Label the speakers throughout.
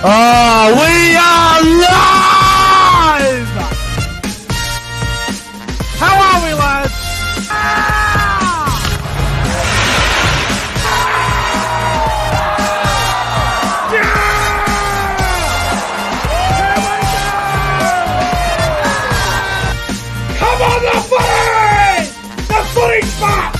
Speaker 1: Oh, we are live! How are we, lads? Come on, the footy! The footy's back!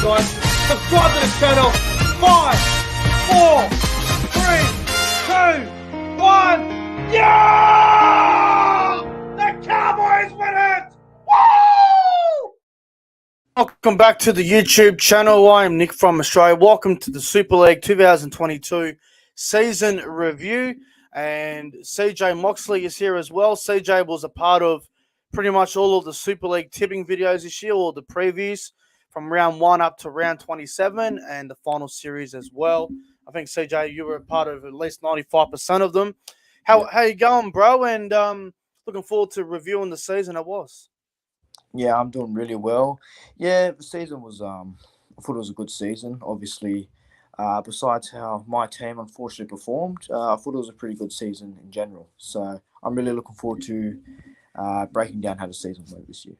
Speaker 1: Guys, subscribe to the channel. 5, 4, 3, 2, 1. Yeah! The Cowboys win it! Woo! Welcome back to the YouTube channel. I am Nick from Australia. Welcome to the Super League 2022 season review. And CJ Moxley is here as well. CJ was a part of pretty much all of the Super League tipping videos this year, all the previews from round 1 up to round 27 and the final series as well. I think, CJ, you were a part of at least 95% of them. How you going, bro? And looking forward to reviewing the season it was.
Speaker 2: Yeah, I'm doing really well. Yeah, the season was, I thought it was a good season. Obviously, besides how my team unfortunately performed, I thought it was a pretty good season in general. So I'm really looking forward to breaking down how the season went this year.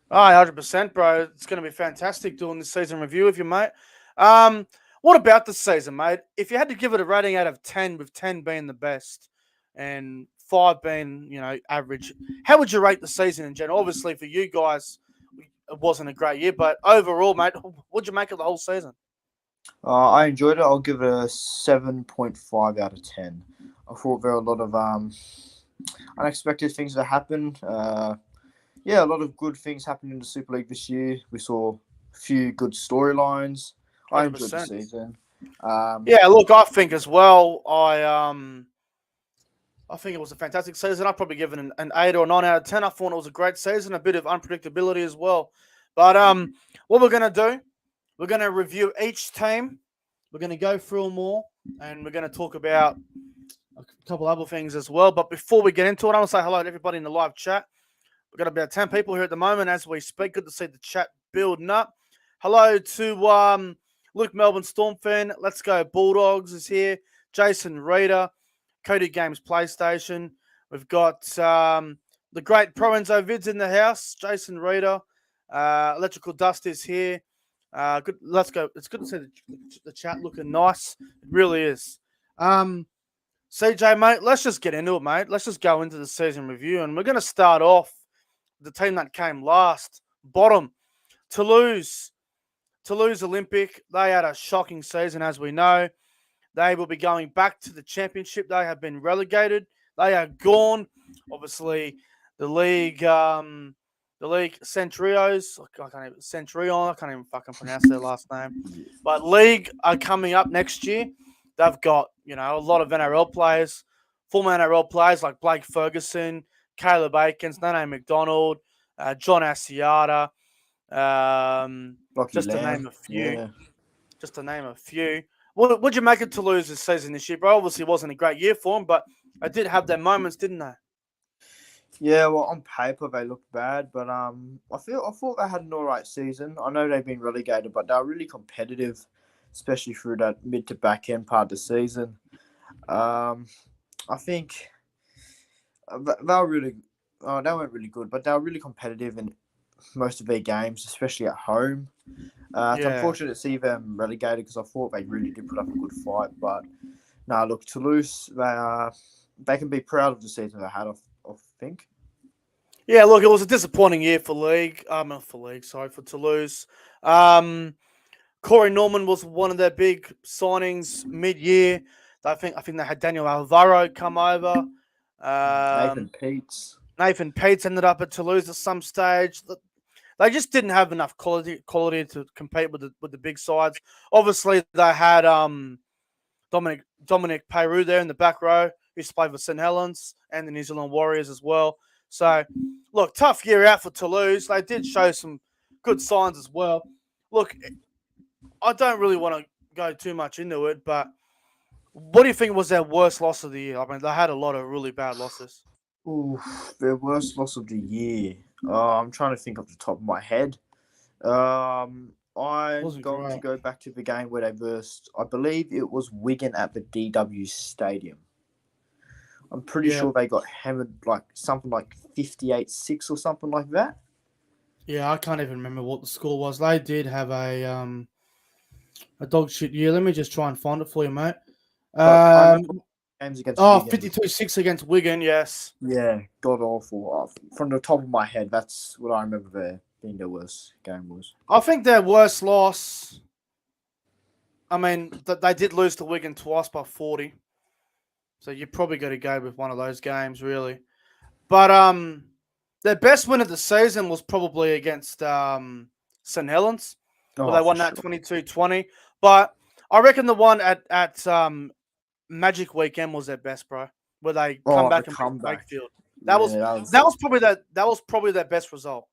Speaker 1: Oh, 100%, bro. It's going to be fantastic doing this season review with you, mate. What about the season, mate? If you had to give it a rating out of 10, with 10 being the best and 5 being, average, how would you rate the season in general? Obviously, for you guys, it wasn't a great year, but overall, mate, what'd you make of the whole season?
Speaker 2: I enjoyed it. I'll give it a 7.5 out of 10. I thought there were a lot of unexpected things that happened. Yeah, a lot of good things happened in the Super League this year. We saw a few good storylines. I enjoyed the season.
Speaker 1: Yeah, look, I think as well. I think it was a fantastic season. I'd probably give it an 8 or 9 out of 10. I thought it was a great season, a bit of unpredictability as well. But what we're going to do, we're going to review each team. We're going to go through them all, and we're going to talk about a couple other things as well. But before we get into it, I want to say hello to everybody in the live chat. We've got about 10 people here at the moment as we speak. Good to see the chat building up. Hello to Luke Melbourne Storm fan. Let's go Bulldogs is here. Jason Reader. Cody Games PlayStation. We've got the great Pro Enzo Vids in the house. Jason Reader. Electrical Dust is here. Good. Let's go. It's good to see the chat looking nice. It really is. CJ, mate, let's just get into it, mate. Let's just go into the season review. And we're going to start off the team that came last, bottom, Toulouse Olympic. They had a shocking season, as we know. They will be going back to the championship. They have been relegated. They are gone. Obviously, the league Centurios. I can't even fucking pronounce their last name. But league are coming up next year. They've got a lot of NRL players, former NRL players like Blake Ferguson, Caleb Aikens, Nene McDonald, John Asiata, just to name a few. Yeah. Just to name a few. What'd you make of Toulouse this season this year, bro? Obviously, it wasn't a great year for them, but they did have their moments, didn't they?
Speaker 2: Yeah, well, on paper they looked bad, but I thought they had an all right season. I know they've been relegated, but they were really competitive, especially through that mid to back end part of the season. I think they were really, they weren't really good, but they were really competitive in most of their games, especially at home. It's unfortunate to see them relegated because I thought they really did put up a good fight. But no, look, Toulouse, they can be proud of the season they had, I think.
Speaker 1: Yeah, look, it was a disappointing year for Toulouse. Corey Norman was one of their big signings mid-year. I think they had Daniel Alvaro come over. Nathan Peets ended up at Toulouse at some stage. They just didn't have enough quality to compete with the big sides. Obviously, they had Dominic Peru there in the back row, who used to play for St. Helens and the New Zealand Warriors as well. So, look, tough year out for Toulouse. They did show some good signs as well. Look, I don't really want to go too much into it, but what do you think was their worst loss of the year? I mean, they had a lot of really bad losses.
Speaker 2: Ooh, their worst loss of the year. I'm trying to think off the top of my head. I'm
Speaker 1: Wasn't
Speaker 2: going to
Speaker 1: great.
Speaker 2: go back to the game where they versed. I believe it was Wigan at the DW Stadium. I'm pretty
Speaker 1: Yeah,
Speaker 2: sure they got hammered like something like 58-6 or something like that.
Speaker 1: yeah. I can't even remember what the score was. They did have a dog shit year. Let me just try and find it for you, mate.
Speaker 2: But I remember
Speaker 1: Um,
Speaker 2: games against
Speaker 1: oh,
Speaker 2: Wigan.
Speaker 1: 52-6 against Wigan. Yes.
Speaker 2: Yeah, god awful. From the top of my head, that's what I remember there being their worst game was.
Speaker 1: I think their worst loss. I mean, they did lose to Wigan twice by 40. So you're probably going to go with one of those games, really. But their best win of the season was probably against St. Helens, where
Speaker 2: Oh,
Speaker 1: they
Speaker 2: for
Speaker 1: won that
Speaker 2: sure.
Speaker 1: 22-20. But I reckon the one at Magic Weekend was their best, bro. Where they come
Speaker 2: Oh, the
Speaker 1: back and beat
Speaker 2: comeback.
Speaker 1: Wakefield.
Speaker 2: Yeah,
Speaker 1: That was probably their best result.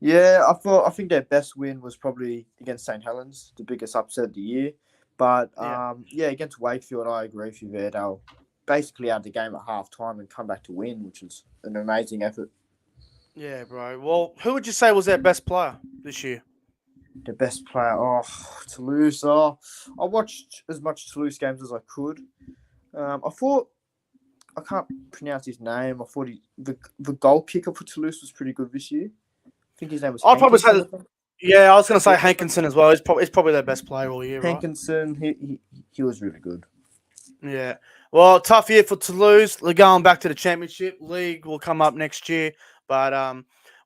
Speaker 2: yeah. I think their best win was probably against St. Helens, the biggest upset of the year. But
Speaker 1: Yeah.
Speaker 2: yeah, against Wakefield, I agree with you there. They were basically out of the game at half time and come back to win, which was an amazing effort.
Speaker 1: Yeah, bro. Well, who would you say was their best player this year?
Speaker 2: The best player, Toulouse. Oh, I watched as much Toulouse games as I could. I thought I can't pronounce his name. I thought the goal kicker for Toulouse was pretty good this year. I think his name was
Speaker 1: I'll probably say,
Speaker 2: Hankinson.
Speaker 1: yeah, I was going to say Hankinson as well. He's probably their best player all year, right?
Speaker 2: Hankinson, he was really good.
Speaker 1: Yeah. Well, tough year for Toulouse. They're going back to the Championship. League will come up next year, but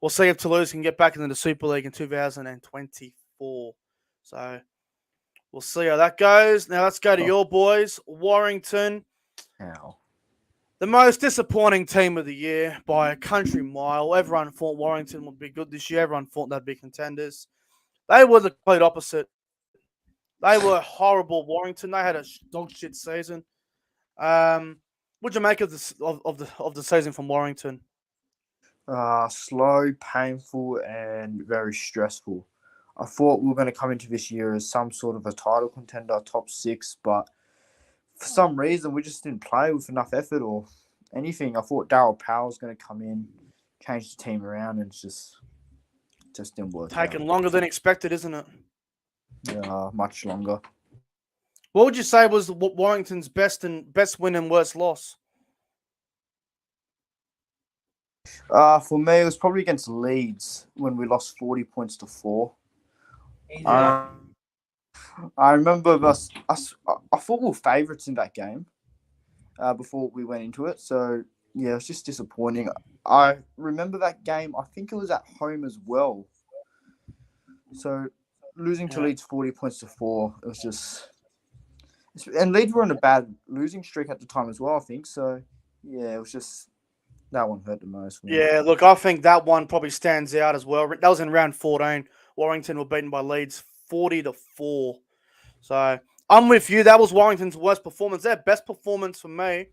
Speaker 1: we'll see if Toulouse can get back into the Super League in 2024. So we'll see how that goes. Now let's go to your boys, Warrington.
Speaker 2: Ow.
Speaker 1: The most disappointing team of the year by a country mile. Everyone thought Warrington would be good this year. Everyone thought they'd be contenders. They were the complete opposite. They were horrible. Warrington. They had a dog shit season. What'd you make of the season from Warrington?
Speaker 2: Slow, painful, and very stressful. I thought we were going to come into this year as some sort of a title contender, top 6, but for some reason we just didn't play with enough effort or anything. I thought Darryl Powell was going to come in, change the team around, and it just didn't work.
Speaker 1: Taking longer than expected, isn't it?
Speaker 2: Yeah, much longer.
Speaker 1: What would you say was Warrington's best win and worst loss?
Speaker 2: For me, it was probably against Leeds when we lost 40 points to 4.
Speaker 1: Yeah.
Speaker 2: I remember us. I thought we were favourites in that game before we went into it. So, yeah, it was just disappointing. I remember that game. I think it was at home as well. So, losing to Leeds 40 points to 4, it was just... And Leeds were on a bad losing streak at the time as well, I think. So, yeah, it was just... That one hurt the most.
Speaker 1: Yeah, look, I think that one probably stands out as well. That was in round 14. Warrington were beaten by Leeds 40-4. So I'm with you. That was Warrington's worst performance. Their best performance for me,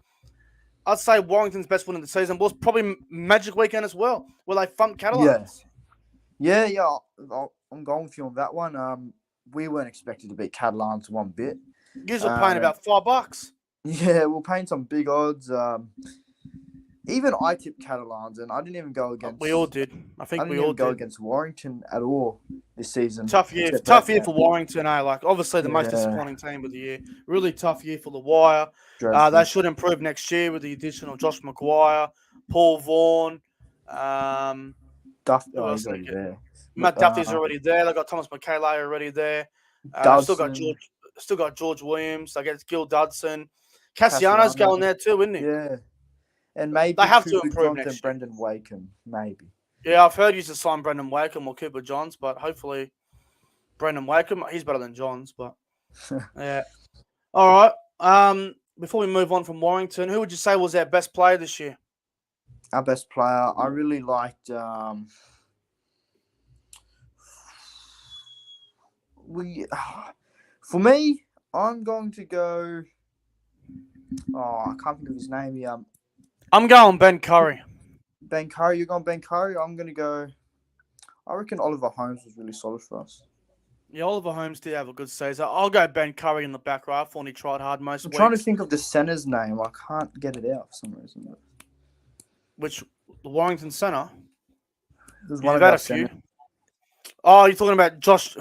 Speaker 1: I'd say Warrington's best win of the season was probably Magic Weekend as well, where they thumped Catalans.
Speaker 2: Yeah. I'm going with you on that one. We weren't expected to beat Catalans one bit.
Speaker 1: You were paying about $5.
Speaker 2: Yeah, we're paying some big odds. Even I tipped Catalans, and I didn't even go against.
Speaker 1: We all did. I think we all did.
Speaker 2: Go against Warrington at all this season.
Speaker 1: Tough year for Warrington. Like obviously the most disappointing team of the year. Really tough year for the Wire. They should improve next year with the addition of Josh Maguire, Paul Vaughan.
Speaker 2: Duffy's already there.
Speaker 1: Matt Duffy's already there. They got Thomas McKayla already there. Still got George Williams. They get Gil Dudson. Cassiano's going there too, isn't he?
Speaker 2: Yeah. And maybe
Speaker 1: they have
Speaker 2: Cooper
Speaker 1: to improve
Speaker 2: Johns
Speaker 1: next
Speaker 2: and Brendan Wakeham, maybe.
Speaker 1: Yeah, I've heard you to sign Brendan Wakeham or Cooper Johns, but hopefully Brendan Wakeham, he's better than Johns, but yeah. All right. Before we move on from Warrington, who would you say was our best player this year?
Speaker 2: Our best player, I really liked for me, I'm going to go I can't think of his name.
Speaker 1: I'm going Ben Curry.
Speaker 2: Ben Curry, you're going Ben Curry. I'm going to go. I reckon Oliver Holmes was really solid for us.
Speaker 1: Yeah, Oliver Holmes did have a good season. I'll go Ben Curry in the back row. I thought he tried hard most
Speaker 2: I'm
Speaker 1: weeks.
Speaker 2: trying to think of the center's name. I can't get it out for some reason.
Speaker 1: Which, the Warrington centre?
Speaker 2: There's one
Speaker 1: You've
Speaker 2: of
Speaker 1: had
Speaker 2: our
Speaker 1: a few.
Speaker 2: centers.
Speaker 1: Oh, you're talking about Josh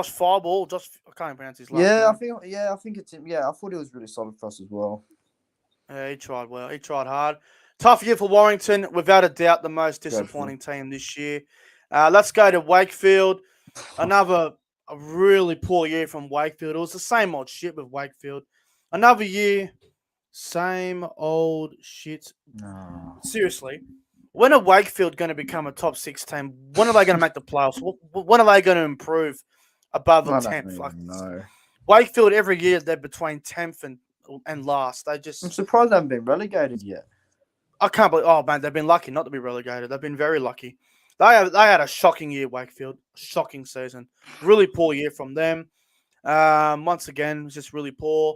Speaker 1: Fireball? I can't even pronounce his last
Speaker 2: Yeah,
Speaker 1: name.
Speaker 2: I think it's him. Yeah, I thought he was really solid for us as well.
Speaker 1: Yeah, he tried well. He tried hard. Tough year for Warrington. Without a doubt, the most disappointing team this year. Let's go to Wakefield. Another a really poor year from Wakefield. It was the same old shit with Wakefield. Another year, same old shit.
Speaker 2: No.
Speaker 1: Seriously, when are Wakefield going to become a top 6 team? When are they going to make the playoffs? When are they going to improve above a
Speaker 2: I don't
Speaker 1: 10th?
Speaker 2: even
Speaker 1: Like
Speaker 2: know.
Speaker 1: Wakefield, every year they're between 10th and last. They
Speaker 2: I'm
Speaker 1: just,
Speaker 2: surprised they haven't been relegated yet.
Speaker 1: I can't believe. Oh man, they've been lucky not to be relegated. They've been very lucky. They had a shocking year, Wakefield. Shocking season. Really poor year from them. Once again, it was just really poor.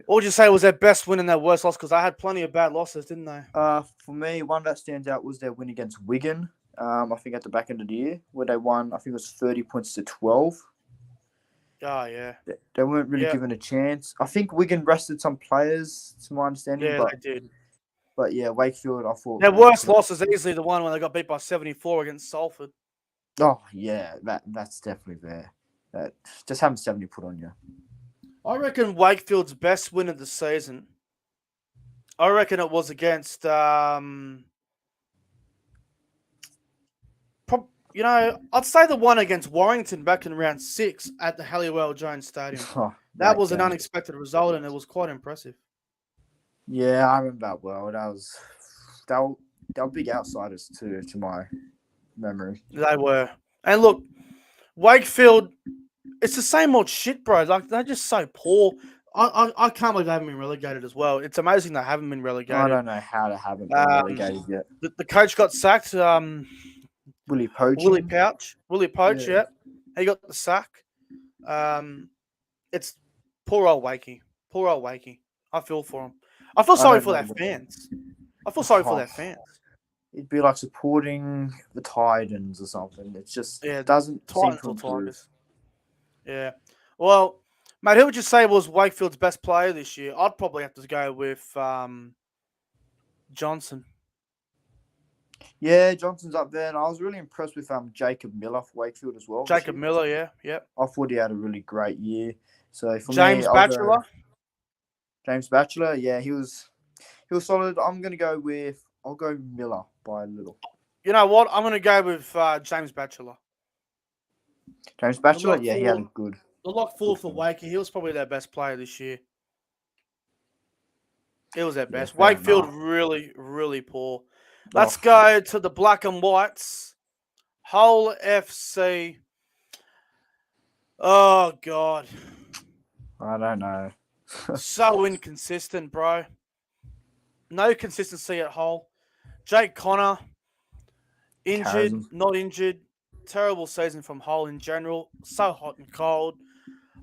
Speaker 1: What would you say was their best win and their worst loss? Because they had plenty of bad losses, didn't they?
Speaker 2: For me, one that stands out was their win against Wigan. I think at the back end of the year, where they won, I think it was 30 points to 12.
Speaker 1: Oh, yeah.
Speaker 2: They weren't really given a chance. I think Wigan rested some players, to my understanding.
Speaker 1: Yeah, they did.
Speaker 2: But yeah, Wakefield, I thought.
Speaker 1: Their worst loss is easily the one when they got beat by 74 against Salford.
Speaker 2: Oh, yeah, that's definitely there. That just having 70 put on you.
Speaker 1: I reckon Wakefield's best win of the season, I reckon it was against, I'd say the one against Warrington back in round 6 at the Halliwell Jones Stadium.
Speaker 2: Oh,
Speaker 1: that was an unexpected result, and it was quite impressive.
Speaker 2: Yeah, I remember that well. They were big outsiders to my memory.
Speaker 1: They were. And look, Wakefield, it's the same old shit, bro. Like, they're just so poor. I can't believe they haven't been relegated as well. It's amazing they haven't been relegated.
Speaker 2: I don't know how they haven't been relegated yet.
Speaker 1: The coach got sacked.
Speaker 2: Willie Poach.
Speaker 1: Willie Poach, yeah. He got the sack. It's poor old Wakey. Poor old Wakey. I feel for him. I feel sorry for their fans. I feel sorry for their fans.
Speaker 2: It'd be like supporting the Titans or something. It's just doesn't
Speaker 1: Titans
Speaker 2: seem to
Speaker 1: or Tigers. Yeah. Well, mate, who would you say was Wakefield's best player this year? I'd probably have to go with Johnson.
Speaker 2: Yeah, Johnson's up there, and I was really impressed with Jacob Miller for Wakefield as well.
Speaker 1: Jacob Miller, yeah.
Speaker 2: I thought he had a really great year. So for
Speaker 1: James Batchelor.
Speaker 2: James Batchelor, yeah, he was solid. I'll go Miller by a little.
Speaker 1: You know what? I'm gonna go with James Batchelor.
Speaker 2: James Batchelor, yeah, he had a good.
Speaker 1: The lock full for Wakey. He was probably their best player this year. He was their best. Wakefield really, really poor. Let's go to the black and whites. Hull FC. Oh, God.
Speaker 2: I don't know.
Speaker 1: So inconsistent, bro. No consistency at Hull. Jake Connor, injured, not injured. Terrible season from Hull in general. So hot and cold.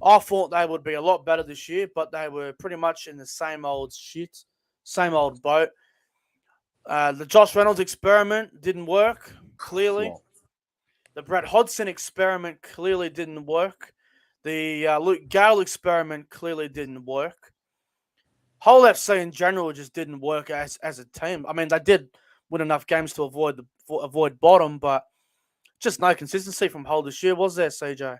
Speaker 1: I thought they would be a lot better this year, but they were pretty much in the same old shit, same old boat. The Josh Reynolds experiment didn't work, clearly. The Brett Hodgson experiment clearly didn't work. The Luke Gale experiment clearly didn't work. Hull FC in general just didn't work as a team. I mean, they did win enough games to avoid bottom, but just no consistency from Hull this year, was there, CJ?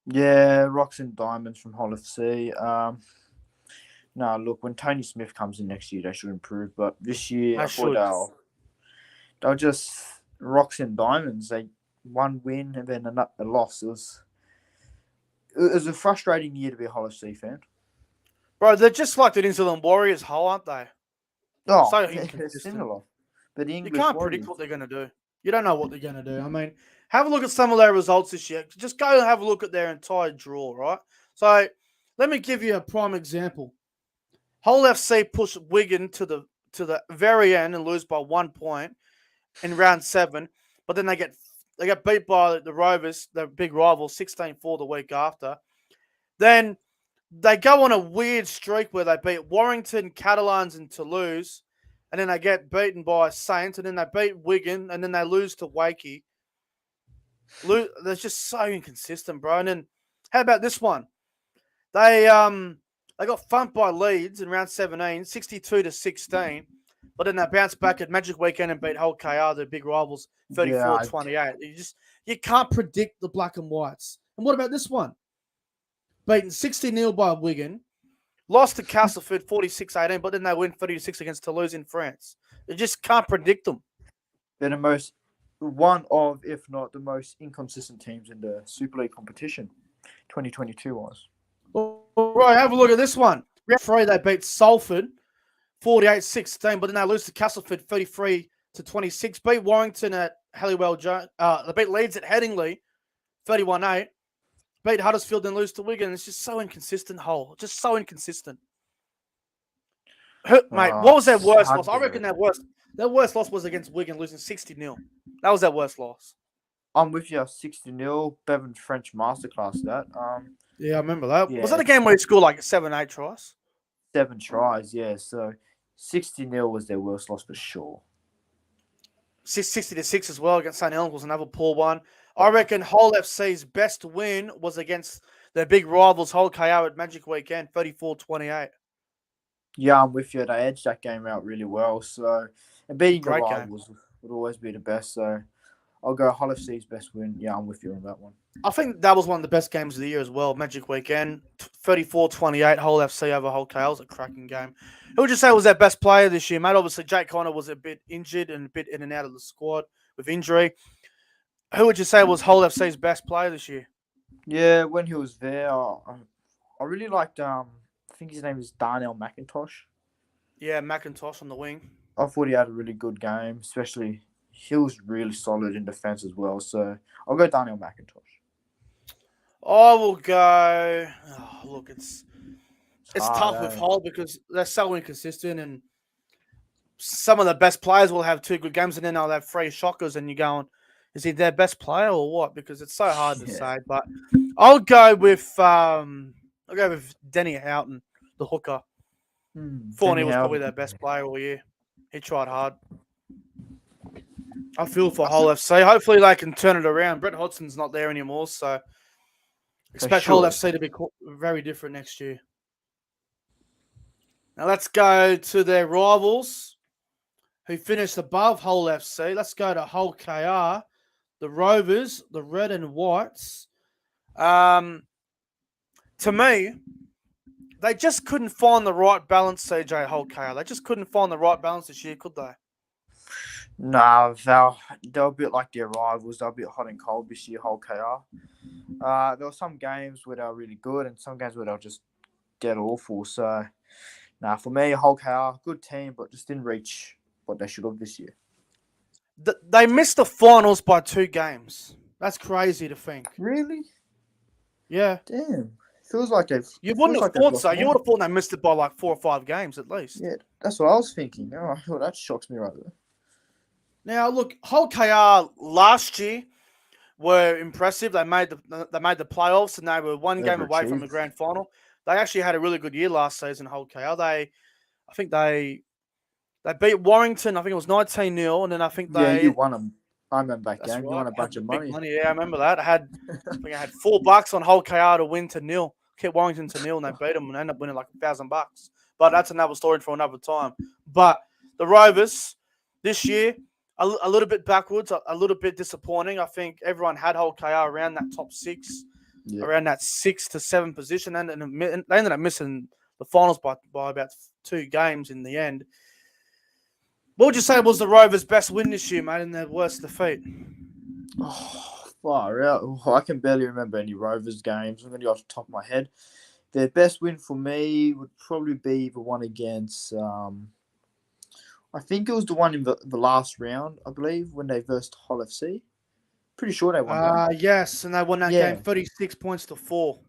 Speaker 2: Yeah, rocks and diamonds from Hull FC. No, look, when Tony Smith comes in next year, they should improve. But this year, I thought they'll just rocks and diamonds. They one win and then a loss. It was a frustrating year to be a Hull FC fan.
Speaker 1: Bro, they're just like the New Zealand Warriors, Hull, aren't they?
Speaker 2: Oh, so similar. But the English
Speaker 1: you can't predict what they're going to do. You don't know what they're going to do. I mean, have a look at some of their results this year. Just go and have a look at their entire draw, right? So let me give you a prime example. Hull FC push Wigan to the very end and lose by 1 point in round 7, but then they get beat by the Rovers, the big rival, 16-4 the week after. Then they go on a weird streak where they beat Warrington, Catalans, and Toulouse, and then they get beaten by Saints, and then they beat Wigan, and then they lose to Wakey. They're just so inconsistent, bro. And then how about this one? They got thumped by Leeds in round 17, 62-16. But then they bounced back at Magic Weekend and beat Hull KR, the big rivals,
Speaker 2: Yeah,
Speaker 1: 34-28. You can't predict the black and whites. And what about this one? Beaten 60-0 by Wigan, lost to Castleford 46-18, but then they win 36 against Toulouse in France. You just can't predict them.
Speaker 2: they're one of, if not the most inconsistent teams in the Super League competition. 2022 was.
Speaker 1: All right, have a look at this one. Round 3, they beat Salford 48-16, but then they lose to Castleford 33-26. Beat Warrington at Halliwell Jones. They beat Leeds at Headingley 31-8. Beat Huddersfield and lose to Wigan. It's just so inconsistent, Hull. Just so inconsistent. Mate, what was their worst loss? I reckon their worst loss was against Wigan, losing 60-0. That was their worst loss.
Speaker 2: I'm with you, 60-0. Bevan French masterclass that.
Speaker 1: Yeah, I remember that.
Speaker 2: Yeah.
Speaker 1: Was that a game where he scored like 7-8 tries?
Speaker 2: 7 tries, yeah. So 60-0 was their worst loss for sure.
Speaker 1: 60-6 as well against St. Helens was another poor one. I reckon Hull FC's best win was against their big rivals, Hull KR at Magic Weekend, 34-28.
Speaker 2: Yeah, I'm with you. They edged that game out really well. So, and beating your
Speaker 1: Great game.
Speaker 2: rivals would always be the best. So, I'll go Hull FC's best win. Yeah, I'm with you on that one.
Speaker 1: I think that was one of the best games of the year as well. Magic Weekend, 34-28, Hull FC over Hull KR. It was a cracking game. Who would you say was their best player this year, mate? Obviously, Jake Connor was a bit injured and a bit in and out of the squad with injury. Who would you say was Hull FC's best player this year?
Speaker 2: Yeah, when he was there, I really liked, I think his name is Darnell McIntosh.
Speaker 1: Yeah, McIntosh on the wing.
Speaker 2: I thought he had a really good game, especially he was really solid in defence as well. So, I'll go Darnell McIntosh.
Speaker 1: I will go. Oh, look, it's
Speaker 2: hard,
Speaker 1: tough with Hull because they're so inconsistent, and some of the best players will have 2 good games, and then they'll have 3 shockers, and you're going, is he their best player or what? Because it's so hard to say. But I'll go with Denny Houghton, the hooker. Forney was probably their best player all year. He tried hard. I feel for Hull FC. Hopefully they can turn it around. Brett Hodson's not there anymore, so expect Hull FC to be very different next year. Now let's go to their rivals who finished above Hull FC. Let's go to Hull KR, the Rovers, the Red and Whites. To me, they just couldn't find the right balance, CJ, Hull KR. They just couldn't find the right balance this year, could they?
Speaker 2: Nah, they're a bit like their rivals. They're a bit hot and cold this year, Hull KR. There were some games where they were really good and some games where they were just dead awful. So, for me, Hull KR, good team, but just didn't reach what they should have this year.
Speaker 1: They missed the finals by 2 games. That's crazy to think.
Speaker 2: Really?
Speaker 1: Yeah.
Speaker 2: Damn. Feels like they've...
Speaker 1: You wouldn't have thought so. You would have thought they missed it by like 4 or 5 games at least.
Speaker 2: Yeah, that's what I was thinking. Oh, that shocks me right there.
Speaker 1: Now, look, Hull KR last year were impressive. They made the playoffs and they were one game away from the grand final. They actually had a really good year last season, Hull KR. I think they beat Warrington. I think it was 19-0, and then I think they...
Speaker 2: Yeah, you won them. I remember that game.
Speaker 1: Right.
Speaker 2: You won a bunch of money.
Speaker 1: Yeah, I remember that. I had $4 on Hull KR to win to 0. Kept Warrington to 0, and they beat them and ended up winning like $1,000. But that's another story for another time. But the Rovers this year, a little bit backwards, a little bit disappointing. I think everyone had Hull KR around that top 6, around that 6 to 7 position, and they ended up missing the finals by about 2 games in the end. What would you say was the Rovers' best win this year, mate, and their worst defeat?
Speaker 2: Oh, far out. Oh, I can barely remember any Rovers games. I'm going to go off the top of my head. Their best win for me would probably be the one against... I think it was the one in the last round, I believe, when they versed Hull FC. Pretty sure they won that.
Speaker 1: Yes, and they won that game 36 points to 4.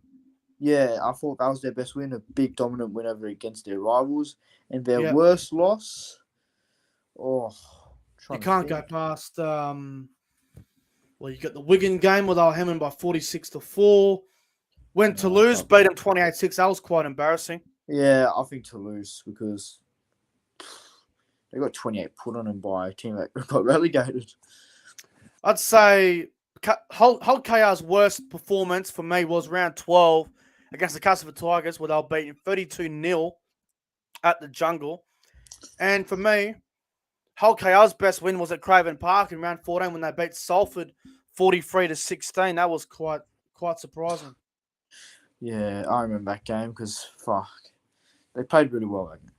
Speaker 2: Yeah, I thought that was their best win, a big dominant win over against their rivals. And their worst loss, you
Speaker 1: can't go past, you got the Wigan game where they were hemming by 46 to 4. Went to Toulouse, beat them 28-6. That was quite embarrassing.
Speaker 2: Yeah, I think Toulouse, because they got 28 put on them by a team that got relegated.
Speaker 1: I'd say Hull KR's worst performance for me was round 12 against the Castleford Tigers, where they were beaten 32-0 at the Jungle. And for me, Hull KR's best win was at Craven Park in round 14 when they beat Salford 43-16. That was quite surprising.
Speaker 2: Yeah, I remember that game because, fuck, they played really well that game.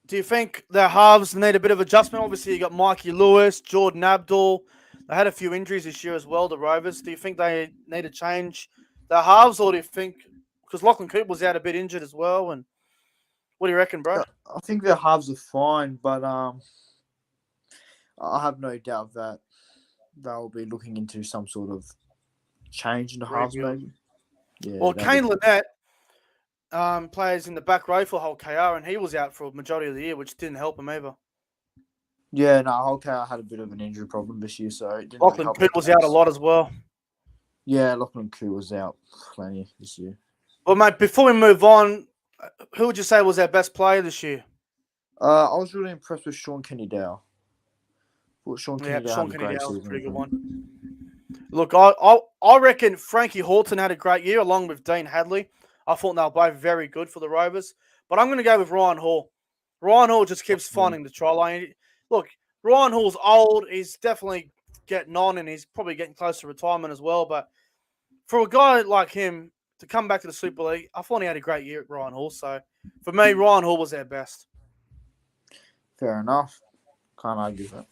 Speaker 1: Do you think their halves need a bit of adjustment? Obviously, you got Mikey Lewis, Jordan Abdul. They had a few injuries this year as well, the Rovers. Do you think they need to change their halves, or do you think, because Lachlan Cooper was out a bit injured as well, and what do you reckon, bro?
Speaker 2: I think their halves are fine, but I have no doubt that they'll be looking into some sort of change in the halves, maybe. Yeah.
Speaker 1: Well, Kane Lynette plays in the back row for Hull KR, and he was out for a majority of the year, which didn't help him either.
Speaker 2: Yeah, no, Hull KR had a bit of an injury problem this year, so it didn't
Speaker 1: Lachlan
Speaker 2: help.
Speaker 1: Cooper was out a lot as well.
Speaker 2: Yeah, Lachlan Cooper was out plenty this year.
Speaker 1: Well, mate, before we move on, who would you say was our best player this year?
Speaker 2: I was really impressed with Sean Kenny-Dow. Sean Kenny-Dow
Speaker 1: Sean
Speaker 2: had a great
Speaker 1: Kenny-Dow was a
Speaker 2: season.
Speaker 1: pretty good one. Look, I reckon Frankie Horton had a great year along with Dean Hadley. I thought they were both very good for the Rovers. But I'm going to go with Ryan Hall. Ryan Hall just keeps finding the try line. Look, Ryan Hall's old. He's definitely getting on, and he's probably getting close to retirement as well. But for a guy like him to come back to the Super League, I thought he had a great year at Ryan Hall. So for me, Ryan Hall was their best.
Speaker 2: Fair enough. Can't argue that.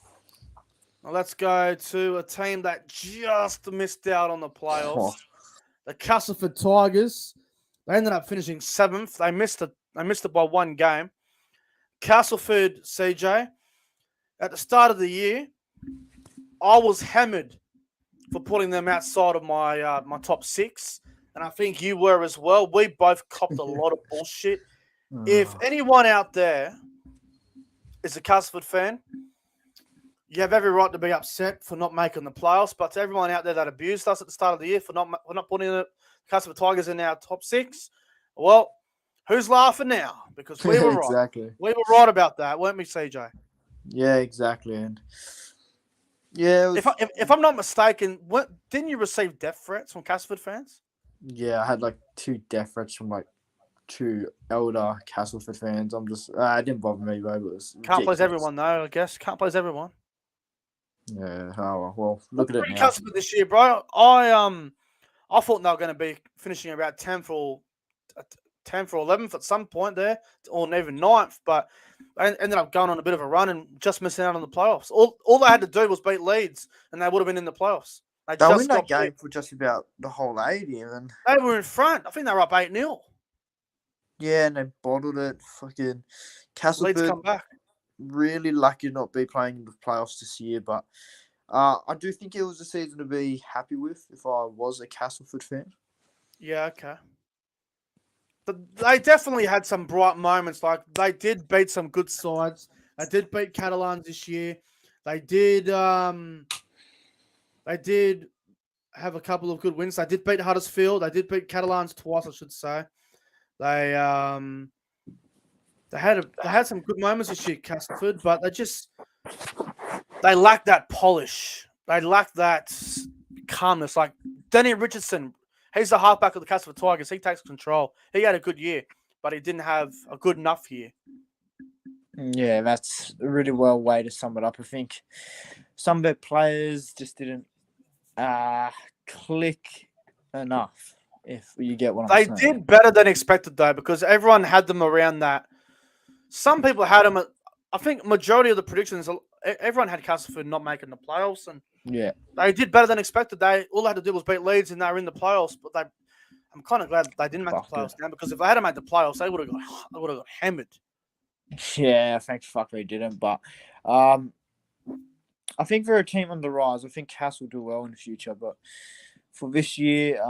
Speaker 1: Now let's go to a team that just missed out on the playoffs. The Castleford Tigers. They ended up finishing 7th. They missed it by one game. Castleford, CJ, at the start of the year, I was hammered for putting them outside of my my top 6, and I think you were as well. We both copped a lot of bullshit. If anyone out there is a Castleford fan, you have every right to be upset for not making the playoffs. But to everyone out there that abused us at the start of the year for not putting the Castleford Tigers in our top 6, well, who's laughing now? Because we were right.
Speaker 2: Exactly.
Speaker 1: We were right about that, weren't we, CJ?
Speaker 2: Yeah, exactly. And yeah,
Speaker 1: if I'm not mistaken, didn't you receive death threats from Castleford fans?
Speaker 2: Yeah, I had like 2 death threats from like 2 elder Castleford fans. It didn't bother me, though. It was
Speaker 1: can't please everyone, though. I guess can't please everyone.
Speaker 2: Yeah. Oh well. Look at it now.
Speaker 1: Castleford this year, bro. I thought they were going to be finishing about 10th or 11th at some point there, or even 9th, but they ended up going on a bit of a run and just missing out on the playoffs. All they had to do was beat Leeds, and they would have been in the playoffs.
Speaker 2: They win that game for just about the whole 80, and
Speaker 1: they were in front. I think they were up 8-0.
Speaker 2: Yeah, and they bottled it. Fucking Castleford.
Speaker 1: Leeds come back.
Speaker 2: Really lucky to not be playing in the playoffs this year, but I do think it was a season to be happy with if I was a Castleford fan.
Speaker 1: Yeah, okay. But they definitely had some bright moments. Like, they did beat some good sides. They did beat CATALANS this year. They did have a couple of good wins. They did beat Huddersfield. They did beat CATALANS twice, I should say. They had some good moments this year, Castleford, but they lacked that polish. They lacked that calmness. Like Danny Richardson, he's the halfback of the Castleford Tigers. He takes control. He had a good year, but he didn't have a good enough year.
Speaker 2: Yeah, that's a really well way to sum it up. I think some of their players just didn't click enough, if you get what I'm saying.
Speaker 1: They did better than expected, though, because everyone had them around that. Some people had them. I think majority of the predictions, everyone had Castleford not making the playoffs, and
Speaker 2: yeah,
Speaker 1: they did better than expected. All they had to do was beat Leeds, and they were in the playoffs. But I'm kind of glad they didn't make the playoffs now, because if they had made the playoffs, they would have got hammered.
Speaker 2: Yeah, thanks fuck they didn't. But I think for a team on the rise, I think Cass will do well in the future. But for this year,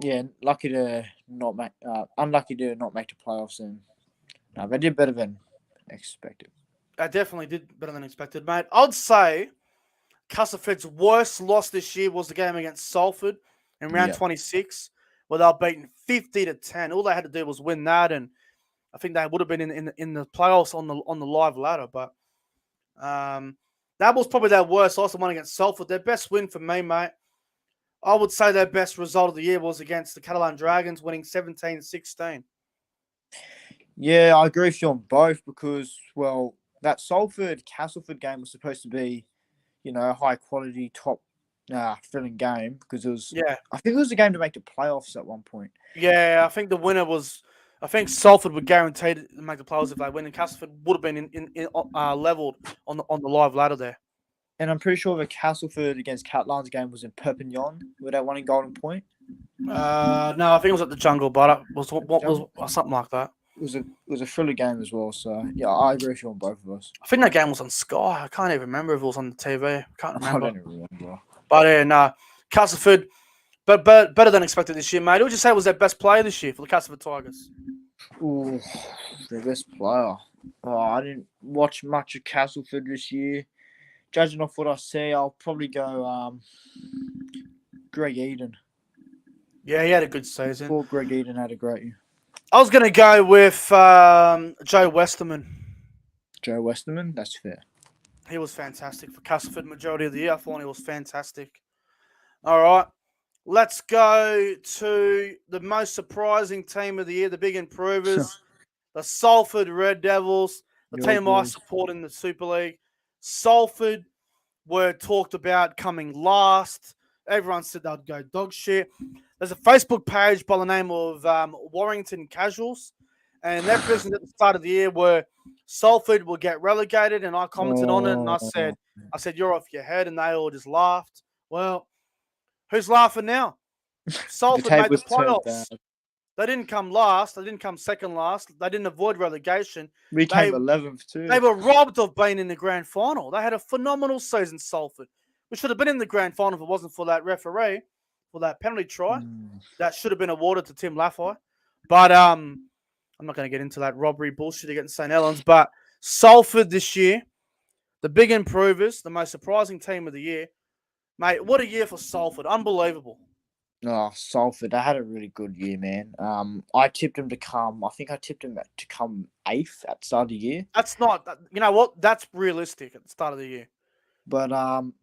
Speaker 2: unlucky to not make the playoffs, and they did better than expected.
Speaker 1: They definitely did better than expected, mate. I'd say Castleford's worst loss this year was the game against Salford in round 26, where they were beaten 50-10. All they had to do was win that, and I think they would have been in the playoffs on the live ladder. But that was probably their worst loss, the one against Salford. Their best win for me, mate, I would say their best result of the year was against the Catalan Dragons, winning 17-16.
Speaker 2: Yeah, I agree with you on both because, well, that Salford Castleford game was supposed to be, a high quality, top thrilling game because it was.
Speaker 1: Yeah.
Speaker 2: I think it was a game to make the playoffs at one point.
Speaker 1: Yeah, I think the winner was. I think Salford were guaranteed to make the playoffs if they win, and Castleford would have been leveled on the live ladder there.
Speaker 2: And I'm pretty sure the Castleford against Catalans game was in Perpignan, where they won in Golden Point.
Speaker 1: No, I think it was at the Jungle, but it was something like that.
Speaker 2: It was a thriller game as well. So yeah, I agree with you on both of us.
Speaker 1: I think that game was on Sky. I can't even remember if it was on the TV. I can't remember.
Speaker 2: I don't even remember.
Speaker 1: But yeah, no, Castleford, but better than expected this year, mate. Who would you say was their best player this year for the Castleford Tigers?
Speaker 2: Ooh, their best player. Oh, I didn't watch much of Castleford this year. Judging off what I see, I'll probably go Greg Eden.
Speaker 1: Yeah, he had a good season.
Speaker 2: Poor Greg Eden had a great year.
Speaker 1: I was going to go with Joe Westerman.
Speaker 2: Joe Westerman, that's fair.
Speaker 1: He was fantastic for Castleford majority of the year. I thought he was fantastic. All right. Let's go to the most surprising team of the year, the big improvers, the Salford Red Devils, the team I support in the Super League. Salford were talked about coming last. Everyone said they'd go dog shit. There's a Facebook page by the name of Warrington Casuals, and their predictions at the start of the year were Salford will get relegated, and I commented on it, and I said, you're off your head, and they all just laughed. Well, who's laughing now? Salford made the playoffs. They didn't come last. They didn't come second last. They didn't avoid relegation.
Speaker 2: We came 11th too.
Speaker 1: They were robbed of being in the grand final. They had a phenomenal season, Salford. We should have been in the grand final if it wasn't for that referee, for that penalty try. That should have been awarded to Tim Laffey. But I'm not going to get into that robbery bullshit against St. Helens. But Salford this year, the big improvers, the most surprising team of the year. Mate, what a year for Salford. Unbelievable.
Speaker 2: Oh, Salford, they had a really good year, man. I tipped them to come. I think I tipped them to come 8th at the start of the year.
Speaker 1: That's not. You know what? That's realistic at the start of the year.
Speaker 2: But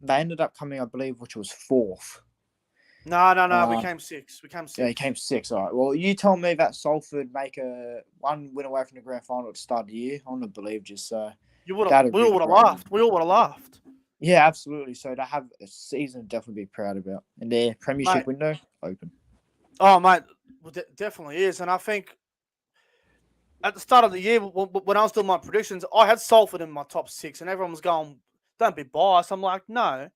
Speaker 2: they ended up coming, I believe, which was 4th.
Speaker 1: No. We came 6th.
Speaker 2: Yeah, he came 6th. All right. Well, you told me that Salford make one win away from the grand final at the start of the year. I wouldn't believe just so.
Speaker 1: We all would have laughed. We all would have laughed.
Speaker 2: Yeah, absolutely. So they have a season to definitely be proud about. And their premiership window, open.
Speaker 1: Oh, mate, definitely is. And I think at the start of the year, when I was doing my predictions, I had Salford in my top 6, and everyone was going, don't be biased. I'm like, no.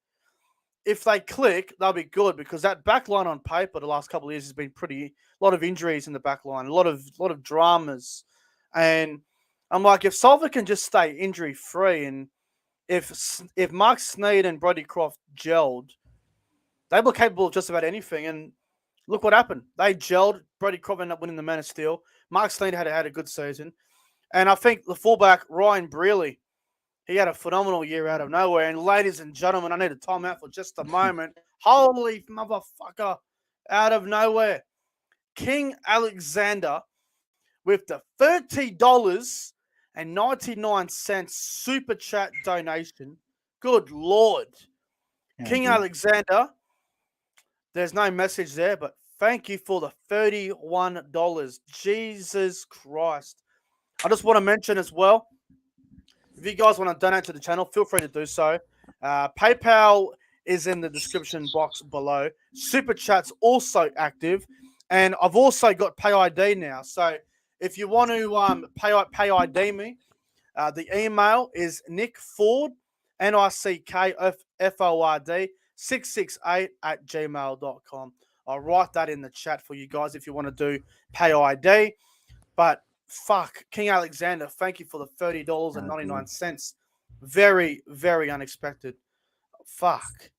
Speaker 1: If they click, they'll be good because that back line on paper the last couple of years has been a lot of injuries in the back line, a lot of dramas. And I'm like, if Salford can just stay injury-free and if Mark Sneed and Brody Croft gelled, they were capable of just about anything. And look what happened. They gelled. Brody Croft ended up winning the Man of Steel. Mark Sneed had a good season. And I think the fullback, Ryan Brearley, he had a phenomenal year out of nowhere. And ladies and gentlemen, I need a timeout for just a moment. Holy motherfucker, out of nowhere. King Alexander with the $30.99 super chat donation. Good Lord. King Alexander, there's no message there, but thank you for the $31. Jesus Christ. I just want to mention as well, if you guys want to donate to the channel, feel free to do so. PayPal is in the description box below. Super Chat's also active. And I've also got Pay ID now. So if you want to pay ID me, the email is nickford, NICKFORD 668@gmail.com. I'll write that in the chat for you guys if you want to do Pay ID. But fuck, King Alexander, thank you for the $30.99. Very, very unexpected. Fuck.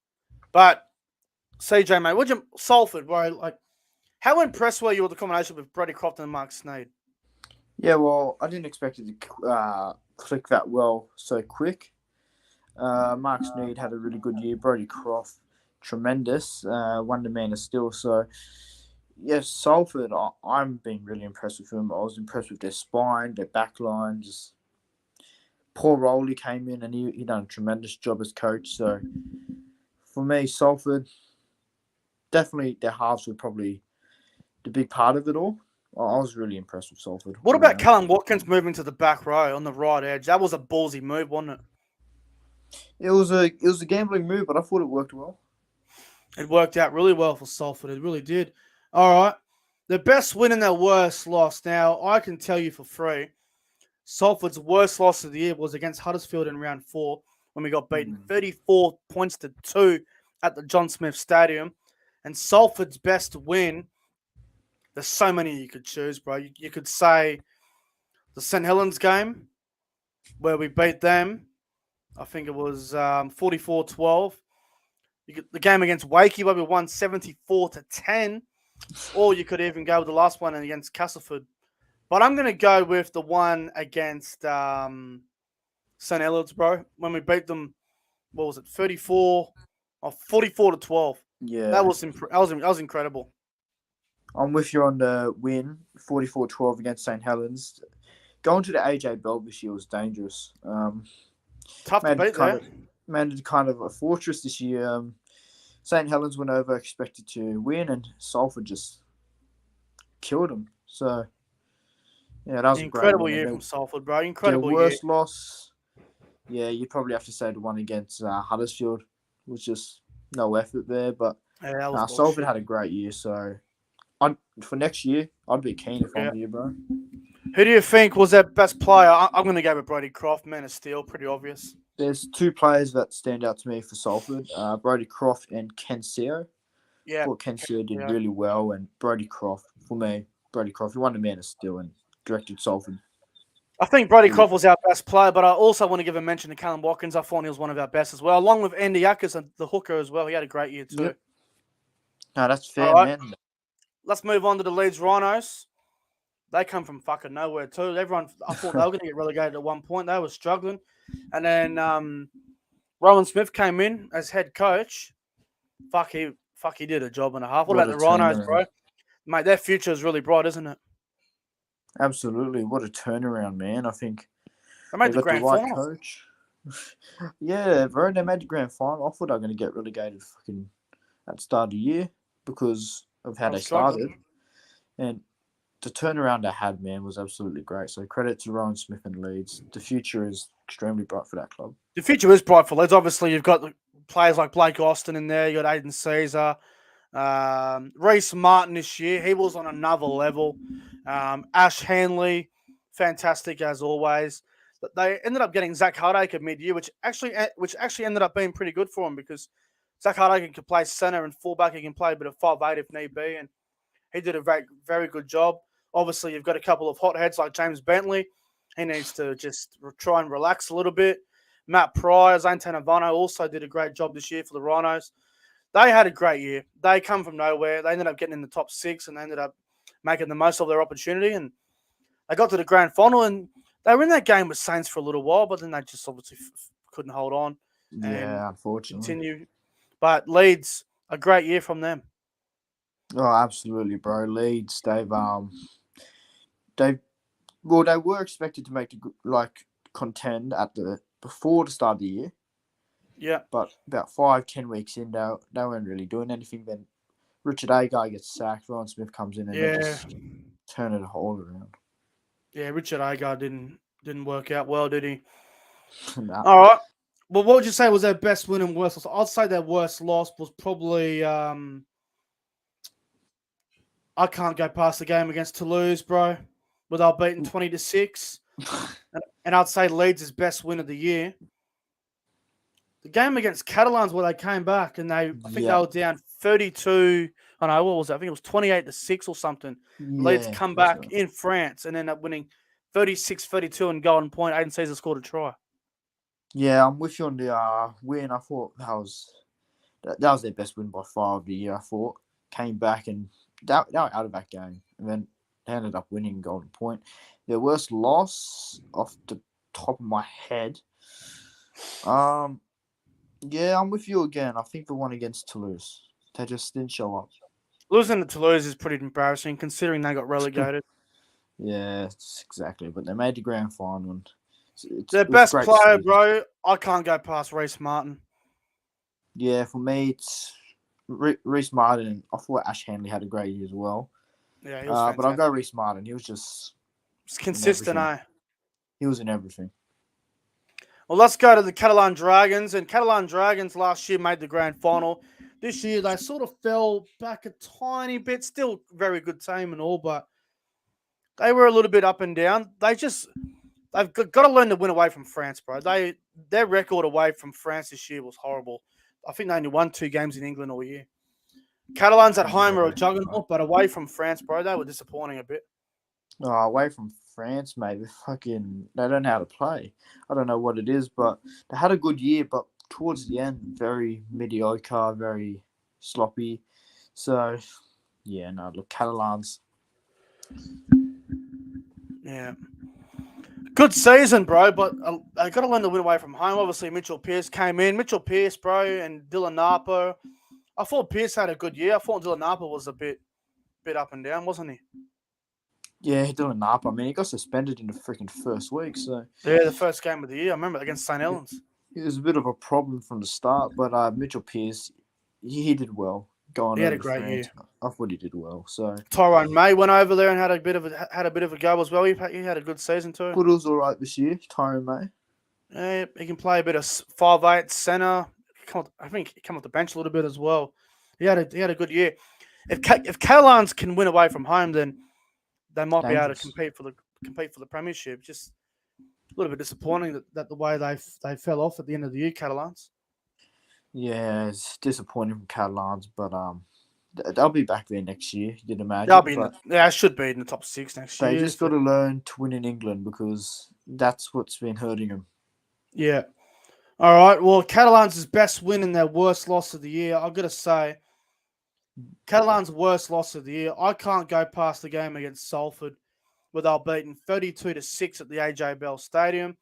Speaker 1: But CJ, mate, Salford, bro, how impressed were you with the combination with Brody Croft and Mark Sneed?
Speaker 2: Yeah, well, I didn't expect it to click that well so quick. Mark Sneed had a really good year. Brody Croft, tremendous. Won the Man of Steel. So, yes, Salford, I'm being really impressed with them. I was impressed with their spine, their back line. Just Paul Rowley came in and he done a tremendous job as coach. So, for me, Salford, definitely their halves were probably the big part of it all. I was really impressed with Salford.
Speaker 1: What
Speaker 2: all
Speaker 1: about
Speaker 2: round.
Speaker 1: Callum Watkins moving to the back row on the right edge? That was a ballsy move, wasn't it?
Speaker 2: It was a gambling move, but I thought it worked well.
Speaker 1: It worked out really well for Salford. It really did. All right. The best win and their worst loss. Now, I can tell you for free, Salford's worst loss of the year was against Huddersfield in round 4 when we got beaten 34 points to 2 at the John Smith Stadium. And Salford's best win, there's so many you could choose, bro. You could say the St. Helens game where we beat them. I think it was 44-12. The game against Wakey where we won 74-10. Or you could even go with the last one against Castleford. But I'm going to go with the one against St. Helens, bro. When we beat them, what was it, 44-12.
Speaker 2: Yeah,
Speaker 1: That was incredible.
Speaker 2: I'm with you on the win, 44-12 against St. Helens. Going to the AJ Bell this year was dangerous.
Speaker 1: Tough to beat there.
Speaker 2: Made it kind of a fortress this year. St. Helens went over expected to win, and Salford just killed them. So, yeah, that was
Speaker 1: incredible
Speaker 2: a great
Speaker 1: year
Speaker 2: win.
Speaker 1: from Salford, bro. Incredible
Speaker 2: Their
Speaker 1: year.
Speaker 2: worst loss, yeah, you'd probably have to say the one against Huddersfield was just no effort there. But
Speaker 1: Yeah,
Speaker 2: Salford had a great year. So, for next year, I'd be keen if I'm you, bro.
Speaker 1: Who do you think was their best player? I'm going to go with Brodie Croft, man of steel. Pretty obvious.
Speaker 2: There's two players that stand out to me for Salford, Brodie Croft and Ken Seo.
Speaker 1: Yeah.
Speaker 2: I thought Ken Seo did really well, and Brodie Croft, for me, he won the man of steel and directed Salford.
Speaker 1: I think Brodie Croft was our best player, but I also want to give a mention to Callum Watkins. I thought he was one of our best as well, along with Andy Ackers and the hooker as well. He had a great year too.
Speaker 2: Yep. No, that's fair, man.
Speaker 1: Let's move on to the Leeds Rhinos. They come from fucking nowhere too. I thought they were going to get relegated at one point. They were struggling. And then Rowan Smith came in as head coach. Fuck, he did a job and a half. What about the Rhinos, bro? Mate, their future is really bright, isn't it?
Speaker 2: Absolutely. What a turnaround, man. I think
Speaker 1: they made the grand final.
Speaker 2: Coach. Yeah, bro, they made the grand final. I thought they were going to get relegated fucking at the start of the year because of how they started. And the turnaround they had, man, was absolutely great. So credit to Rowan Smith and Leeds. The future is extremely bright for that club.
Speaker 1: The future is bright for Leeds. Obviously, you've got players like Blake Austin in there. You got Aiden Caesar. Reece Martin this year. He was on another level. Ash Hanley, fantastic as always. But they ended up getting Zach Hardacre mid-year, which actually ended up being pretty good for him because Zach Hardacre can play centre and fullback. He can play a bit of 5'8" if need be, and he did a very, very good job. Obviously, you've got a couple of hotheads like James Bentley. He needs to just try and relax a little bit. Matt Pryor, Zane Tanavano also did a great job this year for the Rhinos. They had a great year. They come from nowhere. They ended up getting in the top 6 and they ended up making the most of their opportunity. And they got to the grand final and they were in that game with Saints for a little while, but then they just obviously couldn't hold on.
Speaker 2: Yeah, unfortunately.
Speaker 1: Continue. But Leeds, a great year from them.
Speaker 2: Oh, absolutely, bro. Leeds, they were expected to make contend before the start of the year.
Speaker 1: Yeah.
Speaker 2: But about 5-10 weeks in, they weren't really doing anything. Then Richard Agar gets sacked. Ron Smith comes in and they just turn it all around.
Speaker 1: Yeah, Richard Agar didn't work out well, did he?
Speaker 2: Nah.
Speaker 1: All right. Well, what would you say was their best win and worst loss? I'd say their worst loss was probably I can't go past the game against Toulouse, bro, without beating 20-6. And I'd say Leeds' best win of the year. The game against Catalans where they came back and I think they were down 32. I don't know, what was that? I think it was 28-6 or something. Yeah, Leeds come back in France and end up winning 36-32 and go on point. Aiden Caesar scored a try.
Speaker 2: Yeah, I'm with you on the win. I thought that was their best win by far of the year. I thought came back and they were out of that game, and then they ended up winning Golden Point. Their worst loss off the top of my head. Yeah, I'm with you again. I think the one against Toulouse. They just didn't show up.
Speaker 1: Losing to Toulouse is pretty embarrassing considering they got relegated.
Speaker 2: Yeah, exactly. But they made the grand final. And
Speaker 1: their best player, bro, I can't go past Reece Martin.
Speaker 2: Yeah, for me, it's Reece Martin. I thought Ash Hanley had a great year as well.
Speaker 1: Yeah, he was
Speaker 2: But I'll
Speaker 1: fantastic.
Speaker 2: go Reece Martin. He was just
Speaker 1: It's consistent,
Speaker 2: everything.
Speaker 1: eh?
Speaker 2: He was in everything.
Speaker 1: Well, let's go to the Catalan Dragons. And Catalan Dragons last year made the grand final. This year, they sort of fell back a tiny bit. Still very good team and all, but they were a little bit up and down. They've got to learn to win away from France, bro. Their record away from France this year was horrible. I think they only won 2 games in England all year. Catalans at home are a juggernaut, but away from France, bro, they were disappointing a bit.
Speaker 2: Away from France, mate. They don't know how to play. I don't know what it is, but they had a good year, but towards the end, very mediocre, very sloppy. So, yeah, no, look, Catalans.
Speaker 1: Yeah. Good season, bro, but they got to learn to win away from home. Obviously, Mitchell Pearce came in. Mitchell Pearce, bro, and Dylan Napo. I thought Pearce had a good year. I thought Dylan Napo was a bit up and down, wasn't he?
Speaker 2: Yeah, Dylan Napa. I mean, he got suspended in the freaking first week, so
Speaker 1: Yeah, the first game of the year. I remember against St. Helens.
Speaker 2: it was a bit of a problem from the start. But Mitchell Pearce, he did well going
Speaker 1: He had
Speaker 2: over
Speaker 1: a great
Speaker 2: France.
Speaker 1: year.
Speaker 2: I thought he did well. So
Speaker 1: Tyrone May went over there and had a bit of a go as well. He had a good season too.
Speaker 2: Good was all right this year, Tyrone May.
Speaker 1: Yeah, he can play a bit of 5'8" center. I think he came off the bench a little bit as well. He had a good year. If Catalans can win away from home, then they might be able to compete for the premiership. Just a little bit disappointing that the way they fell off at the end of the year, Catalans.
Speaker 2: Yeah, it's disappointing from Catalans, but they'll be back there next year. You'd imagine.
Speaker 1: They'll be should be in the top 6 next year.
Speaker 2: They just got to learn to win in England because that's what's been hurting them.
Speaker 1: Yeah. All right. Well, Catalans' best win and their worst loss of the year. I've got to say, Catalans' worst loss of the year. I can't go past the game against Salford where they were beaten 32-6 at the AJ Bell Stadium,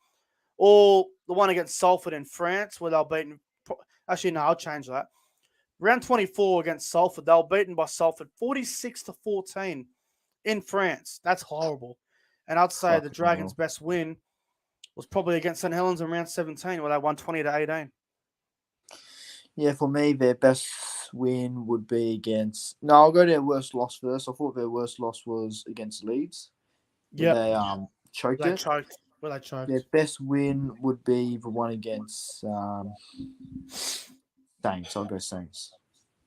Speaker 1: or the one against Salford in France where they were beaten. Actually, no, I'll change that. Round 24 against Salford, they were beaten by Salford 46-14 in France. That's horrible. And I'd say the Dragons' best win was probably against St. Helens in round 17 where they won 20-18.
Speaker 2: Yeah, for me, their best win would be against... No, I'll go to their worst loss first. I thought their worst loss was against Leeds.
Speaker 1: Yeah.
Speaker 2: They choked it.
Speaker 1: Well, they choked.
Speaker 2: Their best win would be the one against Saints. I'll go Saints.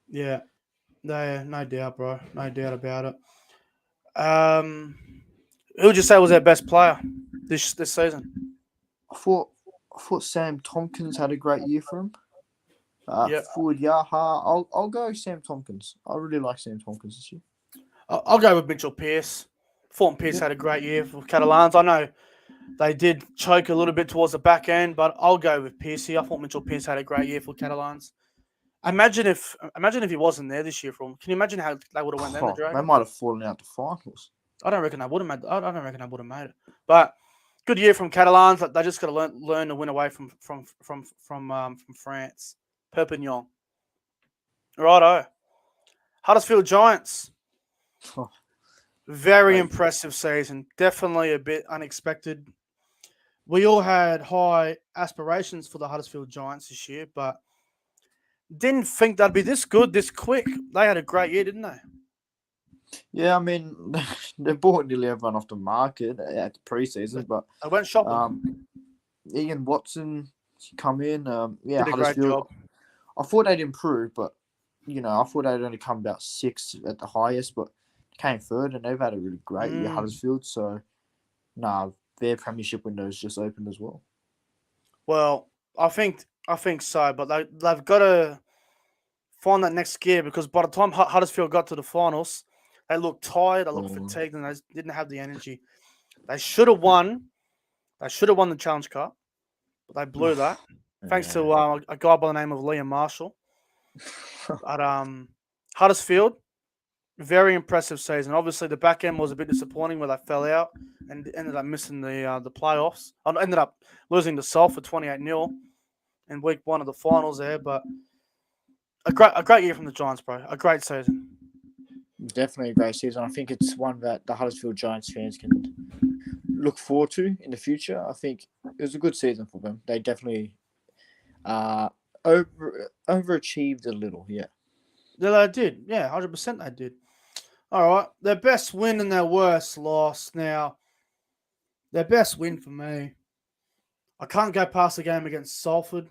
Speaker 1: Yeah. No doubt, bro. No doubt about it. Who would you say was their best player this season?
Speaker 2: I thought Sam Tompkins had a great year for him.
Speaker 1: Yeah.
Speaker 2: Forward Yaha. I'll go Sam Tompkins. I really like Sam Tompkins this year.
Speaker 1: I'll go with Mitchell Pearce. Thornton Pearce had a great year for Catalans. I know they did choke a little bit towards the back end, but I'll go with Pearce here. I thought Mitchell Pearce had a great year for Catalans. Imagine if he wasn't there this year for them. Can you imagine how they would have went there? The Dragons?
Speaker 2: They might have fallen out the finals.
Speaker 1: I don't reckon they would have made. I don't reckon they would have made it. But good year from Catalans. They just got to learn to win away from France. Perpignan. Righto. Huddersfield Giants. Very impressive season. Definitely a bit unexpected. We all had high aspirations for the Huddersfield Giants this year, but didn't think they'd be this good, this quick. They had a great year, didn't they?
Speaker 2: Yeah, I mean, they bought nearly everyone off the market at the preseason, but
Speaker 1: they went shopping.
Speaker 2: Ian Watson come in.
Speaker 1: Did a great job.
Speaker 2: I thought they'd improve, but I thought they'd only come about 6 at the highest, but came third, and they've had a really great year, Huddersfield. So, their premiership window is just opened as well.
Speaker 1: Well, I think so, but they've got to find that next gear because by the time Huddersfield got to the finals, they looked tired, they looked fatigued, and they didn't have the energy. They should have won. They should have won the Challenge Cup, but they blew that. Thanks to a guy by the name of Liam Marshall. But Huddersfield, very impressive season. Obviously, the back end was a bit disappointing where they fell out and ended up missing the playoffs. Ended up losing to Salford 28-0 in week 1 of the finals there. But a great year from the Giants, bro. A great season.
Speaker 2: Definitely a great season. I think it's one that the Huddersfield Giants fans can look forward to in the future. I think it was a good season for them. They definitely overachieved a little, yeah.
Speaker 1: Yeah, they did. Yeah, 100% they did. All right. Their best win and their worst loss. Now, their best win for me, I can't go past the game against Salford,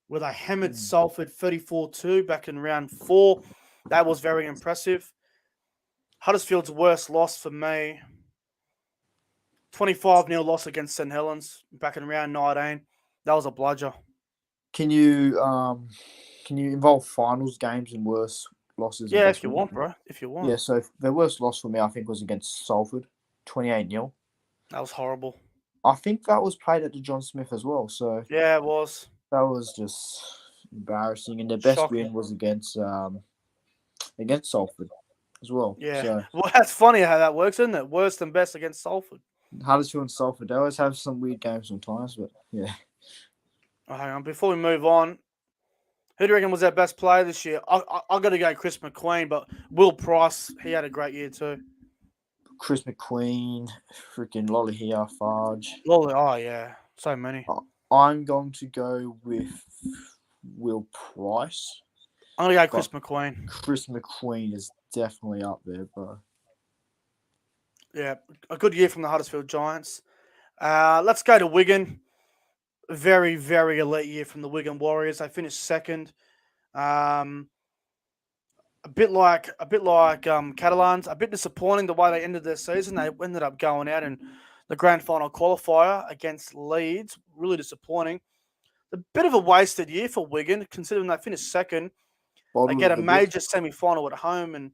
Speaker 1: where they hammered Salford 34-2 back in round 4. That was very impressive. Huddersfield's worst loss for me, 25-0 loss against St. Helens back in round 19. That was a bludger.
Speaker 2: Can you involve finals games in worse losses and
Speaker 1: Yeah,
Speaker 2: best
Speaker 1: if you
Speaker 2: wins?
Speaker 1: want, bro. If you want.
Speaker 2: Yeah, so their worst loss for me, I think, was against Salford, 28-0.
Speaker 1: That was horrible.
Speaker 2: I think that was played at the John Smith as well, so
Speaker 1: Yeah, it was.
Speaker 2: that was just embarrassing. And their best
Speaker 1: Shocking.
Speaker 2: win was against Salford as well.
Speaker 1: Yeah.
Speaker 2: So
Speaker 1: Well, that's funny how that works, isn't it? Worst and best against Salford.
Speaker 2: Huddersfield and Salford, they always have some weird games sometimes, but yeah.
Speaker 1: Oh, hang on. Before we move on, who do you reckon was our best player this year? I got to go Chris McQueen, but Will Price, he had a great year too.
Speaker 2: Chris McQueen, freaking Lolly here, Farge.
Speaker 1: Lolly, oh yeah, so many.
Speaker 2: I'm going to go with Will Price.
Speaker 1: I'm going to go Chris McQueen.
Speaker 2: Chris McQueen is definitely up there, bro.
Speaker 1: Yeah, a good year from the Huddersfield Giants. Let's go to Wigan. Very, very elite year from the Wigan Warriors. They finished second. A bit like Catalans. A bit disappointing the way they ended their season. They ended up going out in the grand final qualifier against Leeds. Really disappointing. A bit of a wasted year for Wigan, considering they finished second. They get a major semi-final at home, and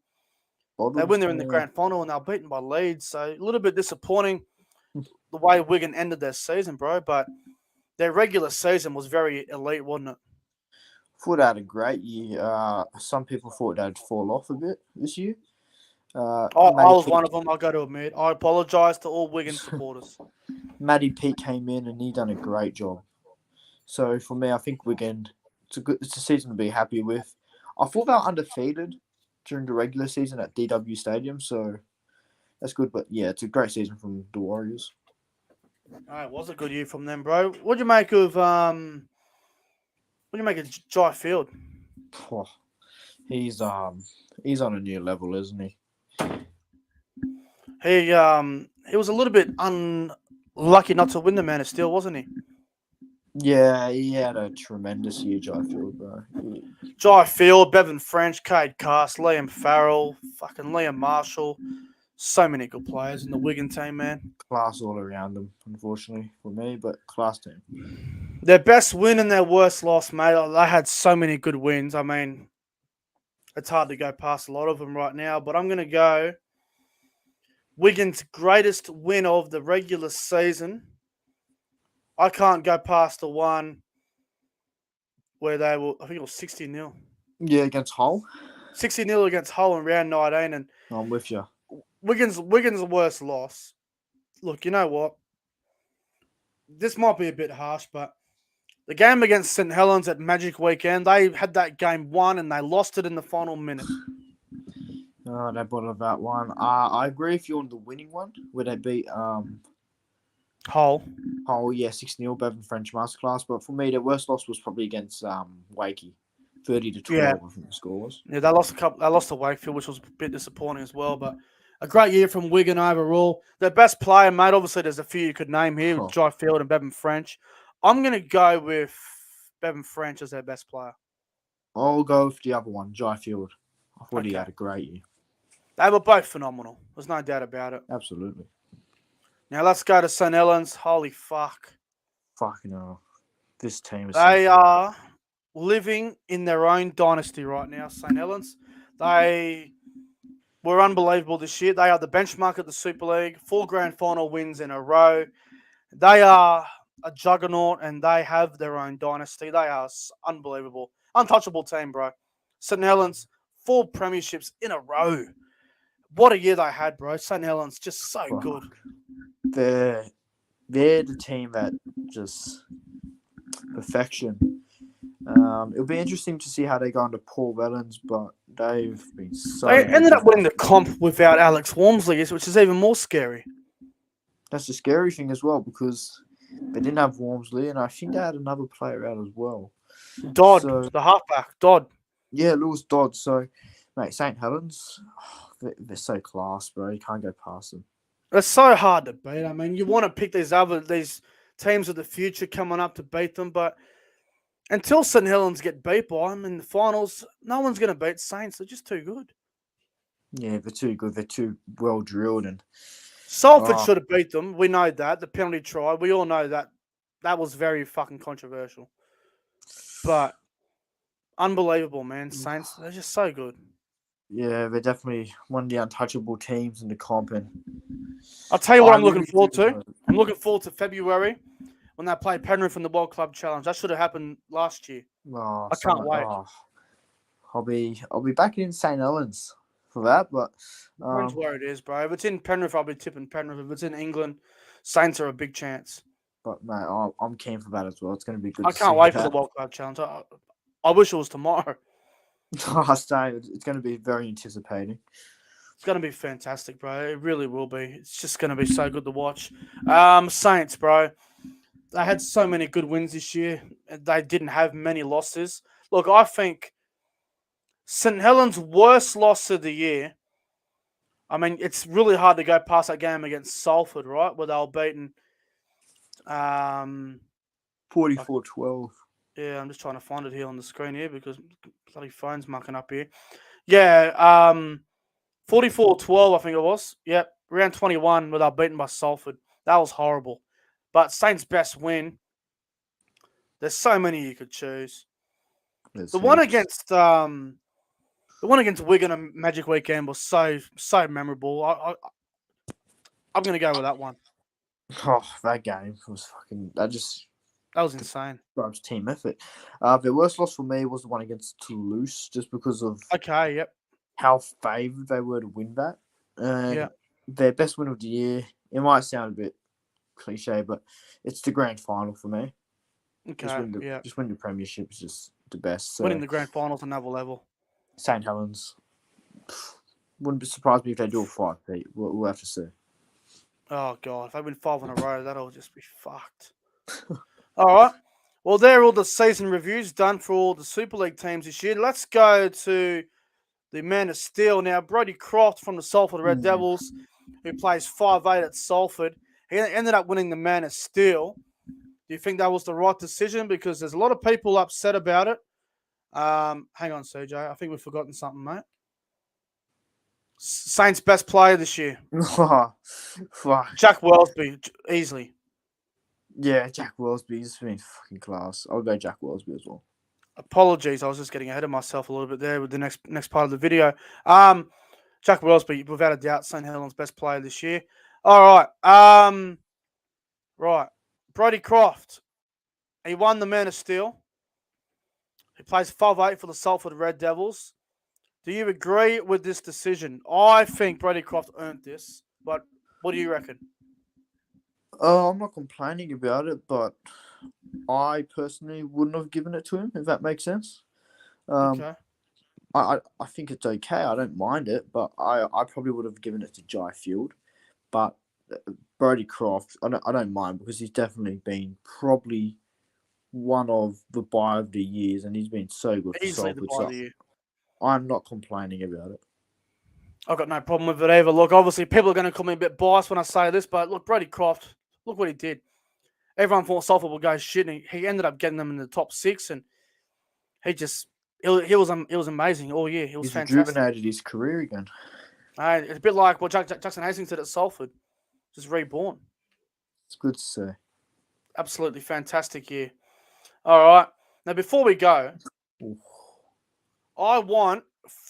Speaker 1: they win there in the grand final, and they're beaten by Leeds. So a little bit disappointing the way Wigan ended their season, bro. But their regular season was very elite, wasn't it?
Speaker 2: Thought they had a great year. Some people thought they'd fall off a bit this year.
Speaker 1: I was one of them. I got to admit. I apologise to all Wigan supporters.
Speaker 2: Matty Peake came in and he done a great job. So for me, I think Wigan, it's a season to be happy with. I thought they were undefeated during the regular season at DW Stadium, so that's good. But yeah, it's a great season from the Warriors.
Speaker 1: It was a good year from them, bro. What do you make of Jai Field?
Speaker 2: Oh, he's on a new level, isn't he?
Speaker 1: He was a little bit unlucky not to win the Man of Steel, wasn't he?
Speaker 2: Yeah, he had a tremendous year, Jai Field, bro.
Speaker 1: Jai Field, Bevan French, Cade Cast, Liam Farrell, fucking Liam Marshall. So many good players in the Wigan team, man.
Speaker 2: Class all around them, unfortunately, for me, but class team.
Speaker 1: Their best win and their worst loss, mate. They had so many good wins. I mean, it's hard to go past a lot of them right now, but I'm going to go Wigan's greatest win of the regular season. I can't go past the one where they were, I think it was 60-0.
Speaker 2: Yeah, against Hull.
Speaker 1: 60-0 against Hull in round 19. And
Speaker 2: I'm with you.
Speaker 1: Wigan's worst loss. Look, you know what? This might be a bit harsh, but the game against St. Helens at Magic Weekend, they had that game won and they lost it in the final minute.
Speaker 2: Oh, they bottled that one. I agree with you on the winning one, where they beat
Speaker 1: Hull,
Speaker 2: yeah, 6-0, Bevan French Masterclass. But for me, their worst loss was probably against Wakey, 30-12.
Speaker 1: Yeah.
Speaker 2: I think the score was.
Speaker 1: Yeah, they lost to Wakefield, which was a bit disappointing as well. But a great year from Wigan overall. Their best player, mate. Obviously, there's a few you could name here: Jai Field and Bevan French. I'm gonna go with Bevan French as their best player.
Speaker 2: I'll go with the other one, Jai Field. I thought he had a great year.
Speaker 1: They were both phenomenal. There's no doubt about it.
Speaker 2: Absolutely.
Speaker 1: Now let's go to St. Helens. Holy fuck!
Speaker 2: Fucking hell. This team is.
Speaker 1: They are living in their own dynasty right now. St. Helens. They were unbelievable this year. They are the benchmark of the Super League. 4 grand final wins in a row. They are a juggernaut and they have their own dynasty. They are unbelievable. Untouchable team, bro. St. Helens, 4 premierships in a row. What a year they had, bro. St. Helens, just so good.
Speaker 2: They're the team that just perfection. It'll be interesting to see how they go under Paul Wellens, but they've been so.
Speaker 1: They ended up winning the comp without Alex Walmsley, which is even more scary.
Speaker 2: That's the scary thing as well, because they didn't have Walmsley, and I think they had another player out as well.
Speaker 1: Dodd, the halfback, Dodd.
Speaker 2: Yeah, Lewis Dodds. So, mate, St. Helens, they're so class, bro. You can't go past them.
Speaker 1: It's so hard to beat. I mean, you want to pick these teams of the future coming up to beat them, but until St. Helens get beat by them in the finals, no one's going to beat Saints. They're just too good.
Speaker 2: Yeah, they're too good. They're too well drilled, and
Speaker 1: Salford should have beat them. We know that. The penalty try. We all know that. That was very fucking controversial. But unbelievable, man. Saints, they're just so good.
Speaker 2: Yeah, they're definitely one of the untouchable teams in the comp. And
Speaker 1: I'll tell you what I'm looking forward to. I'm looking forward to February when they play Penrith in the World Club Challenge. That should have happened last year. I can't wait.
Speaker 2: I'll be back in St. Helens for that, but
Speaker 1: Depends where it is, bro. If it's in Penrith, I'll be tipping Penrith. If it's in England, Saints are a big chance.
Speaker 2: But mate, I'm keen for that as well. It's going to be good.
Speaker 1: I can't wait for the World Club Challenge. I wish it was tomorrow.
Speaker 2: It's going to be very anticipating.
Speaker 1: It's going to be fantastic, bro. It really will be. It's just going to be so good to watch. Saints, bro. They had so many good wins this year. They didn't have many losses. Look, I think St. Helens' worst loss of the year. I mean, it's really hard to go past that game against Salford, right? Where they were beaten
Speaker 2: 44-12.
Speaker 1: Yeah, I'm just trying to find it here on the screen here because bloody phone's mucking up here. Yeah, 44-12, I think it was. Yep, round 21 where they were beaten by Salford. That was horrible. But Saints' best win. There's so many you could choose. The one against Wigan and Magic Weekend was so memorable. I'm gonna go with that one.
Speaker 2: Oh, that game was fucking. That
Speaker 1: was insane.
Speaker 2: Describes team effort. The worst loss for me was the one against Toulouse, just because of how favoured they were to win that. Their best win of the year. It might sound a bit cliche, but it's the grand final for me. Just win the premiership is just the best. So.
Speaker 1: Winning the grand finals on another level.
Speaker 2: St. Helens. Wouldn't be surprised me if they do a 5-peat. We'll have to see.
Speaker 1: Oh, God. If they win 5 in a row, that'll just be fucked. All right. Well, there are all the season reviews done for all the Super League teams this year. Let's go to the Man of Steel. Now, Brodie Croft from the Salford Red Devils, who plays 5'8" at Salford. He ended up winning the Man of Steel. Do you think that was the right decision? Because there's a lot of people upset about it. Hang on, CJ. I think we've forgotten something, mate. Saints' best player this year. Jack Wellesby, easily.
Speaker 2: Yeah, Jack Wellesby's been fucking class. I'll go Jack Wellesby as well.
Speaker 1: Apologies, I was just getting ahead of myself a little bit there with the next part of the video. Jack Wellesby, without a doubt, St. Helens' best player this year. All right. Right. Brodie Croft. He won the Man of Steel. He plays 5'8" for the Salford Red Devils. Do you agree with this decision? I think Brodie Croft earned this, but what do you reckon?
Speaker 2: I'm not complaining about it, but I personally wouldn't have given it to him, if that makes sense.
Speaker 1: Okay.
Speaker 2: I think it's okay. I don't mind it, but I probably would have given it to Jai Field. But Brodie Croft, I don't mind because he's definitely been probably one of the buy of the years, and he's been so good for Salford.
Speaker 1: The buy of the year.
Speaker 2: I'm not complaining about it.
Speaker 1: I've got no problem with it either. Look, obviously, people are going to call me a bit biased when I say this, but look, Brodie Croft, look what he did. Everyone thought Salford would go shit, and he ended up getting them in the top 6, and he was amazing all year. He was fantastic.
Speaker 2: Rejuvenated his career again.
Speaker 1: It's a bit like what Jackson Hastings did at Salford, just reborn.
Speaker 2: It's good to see.
Speaker 1: Absolutely fantastic year. All right. Now, before we go, I want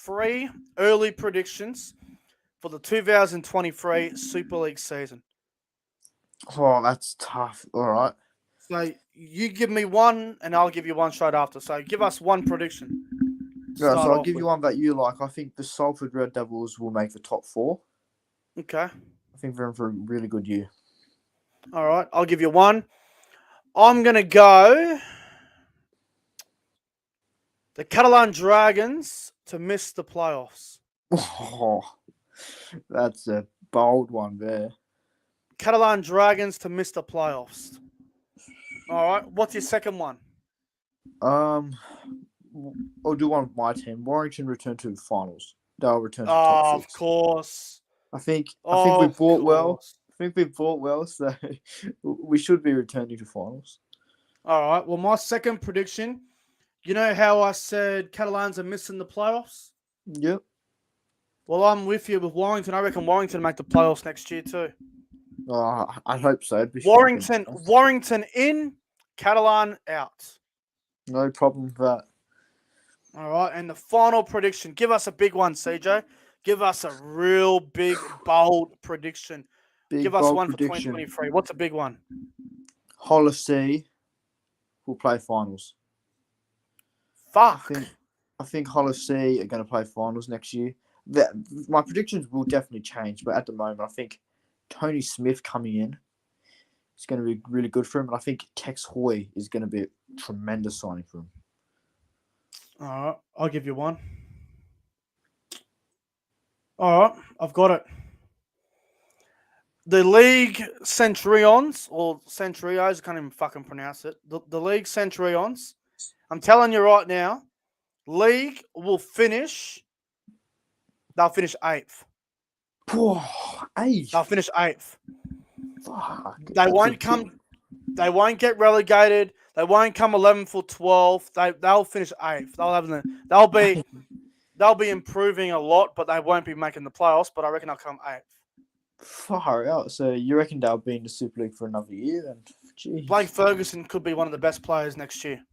Speaker 1: 3 early predictions for the 2023 Super League season.
Speaker 2: Oh, that's tough. All right.
Speaker 1: So you give me one, and I'll give you one straight after. So give us one prediction.
Speaker 2: Yeah, so I'll give you one that you like. I think the Salford Red Devils will make the top 4.
Speaker 1: Okay.
Speaker 2: I think they're in for a really good year.
Speaker 1: All right. I'll give you one. I'm going to go the Catalan Dragons to miss the playoffs.
Speaker 2: Oh, that's a bold one there.
Speaker 1: Catalan Dragons to miss the playoffs. All right. What's your second one?
Speaker 2: I'll do one with my team. Warrington return to the finals. They'll return to the top
Speaker 1: Of
Speaker 2: six.
Speaker 1: course.
Speaker 2: I think we
Speaker 1: Of
Speaker 2: bought well.
Speaker 1: course.
Speaker 2: I think we bought well, so we should be returning to finals.
Speaker 1: All right. Well, my second prediction, you know how I said Catalans are missing the playoffs?
Speaker 2: Yep.
Speaker 1: Well, I'm with you with Warrington. I reckon Warrington make the playoffs next year too.
Speaker 2: I hope so. It'd be
Speaker 1: Warrington,
Speaker 2: fucking nice.
Speaker 1: Warrington in, Catalan out.
Speaker 2: No problem with that.
Speaker 1: All right. And the final prediction. Give us a big one, CJ. Give us a real big, bold prediction. Give us
Speaker 2: bold
Speaker 1: one
Speaker 2: prediction.
Speaker 1: for 2023. What's a big one?
Speaker 2: Hull FC will play finals.
Speaker 1: Fuck.
Speaker 2: I think Hull FC are going to play finals next year. My predictions will definitely change, but at the moment, I think Tony Smith coming in is going to be really good for him, and I think Tex Hoy is going to be a tremendous signing for him.
Speaker 1: All right. I'll give you one. All right. I've got it. The League Centurions, or Centurios, I can't even fucking pronounce it. The League Centurions, I'm telling you right now, League will finish, they'll finish 8th.
Speaker 2: Eighth.
Speaker 1: They'll finish 8th.
Speaker 2: Fuck.
Speaker 1: They won't get relegated. They won't come 11th or 12th. They'll finish 8th. They'll be improving a lot, but they won't be making the playoffs, but I reckon they'll come 8th.
Speaker 2: Far out. So you reckon they'll be in the Super League for another year then? Jeez.
Speaker 1: Blake Ferguson could be one of the best players next year.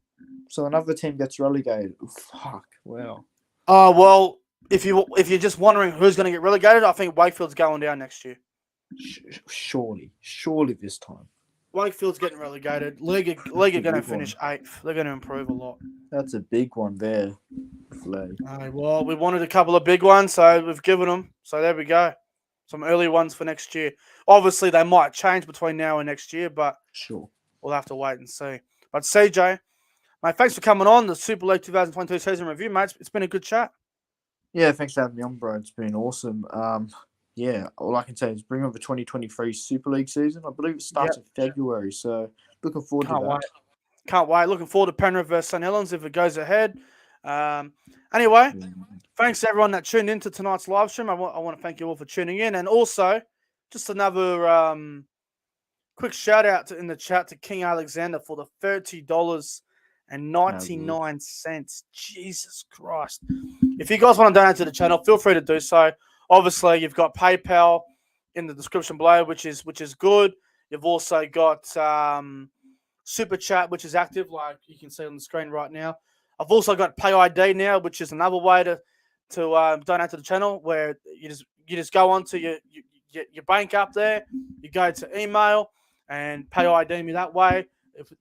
Speaker 2: So another team gets relegated. Fuck. Wow.
Speaker 1: Oh, well, if you're just wondering who's going to get relegated, I think Wakefield's going down next year.
Speaker 2: Surely this time.
Speaker 1: Wakefield's getting relegated. League are going to finish 8th. They're going to improve a lot.
Speaker 2: That's a big one there.
Speaker 1: Well, we wanted a couple of big ones, so we've given them. So there we go. Some early ones for next year. Obviously, they might change between now and next year, but
Speaker 2: sure,
Speaker 1: we'll have to wait and see. But CJ, mate, thanks for coming on the Super League 2022 season review, mate. It's been a good chat.
Speaker 2: Yeah, thanks for having me on, bro. It's been awesome. Yeah, all I can say is bring on the 2023 Super League season. I believe it starts in February, so looking forward to that.
Speaker 1: Can't wait. Looking forward to Penrith versus St. Helens if it goes ahead. Anyway, thanks to everyone that tuned into tonight's live stream. I want to thank you all for tuning in. And also, just another quick shout out in the chat to King Alexander for the $30.99. Jesus Christ. If you guys want to donate to the channel, feel free to do so. Obviously, you've got PayPal in the description below, which is good. You've also got Super Chat, which is active, like you can see on the screen right now. I've also got Pay ID now, which is another way to donate to the channel, where you just go onto your bank up there, you go to email and Pay ID me that way.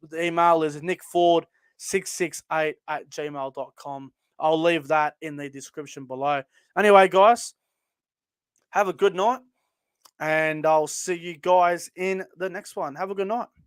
Speaker 1: The email is nickford668@gmail.com. I'll leave that in the description below. Anyway, guys, have a good night, and I'll see you guys in the next one. Have a good night.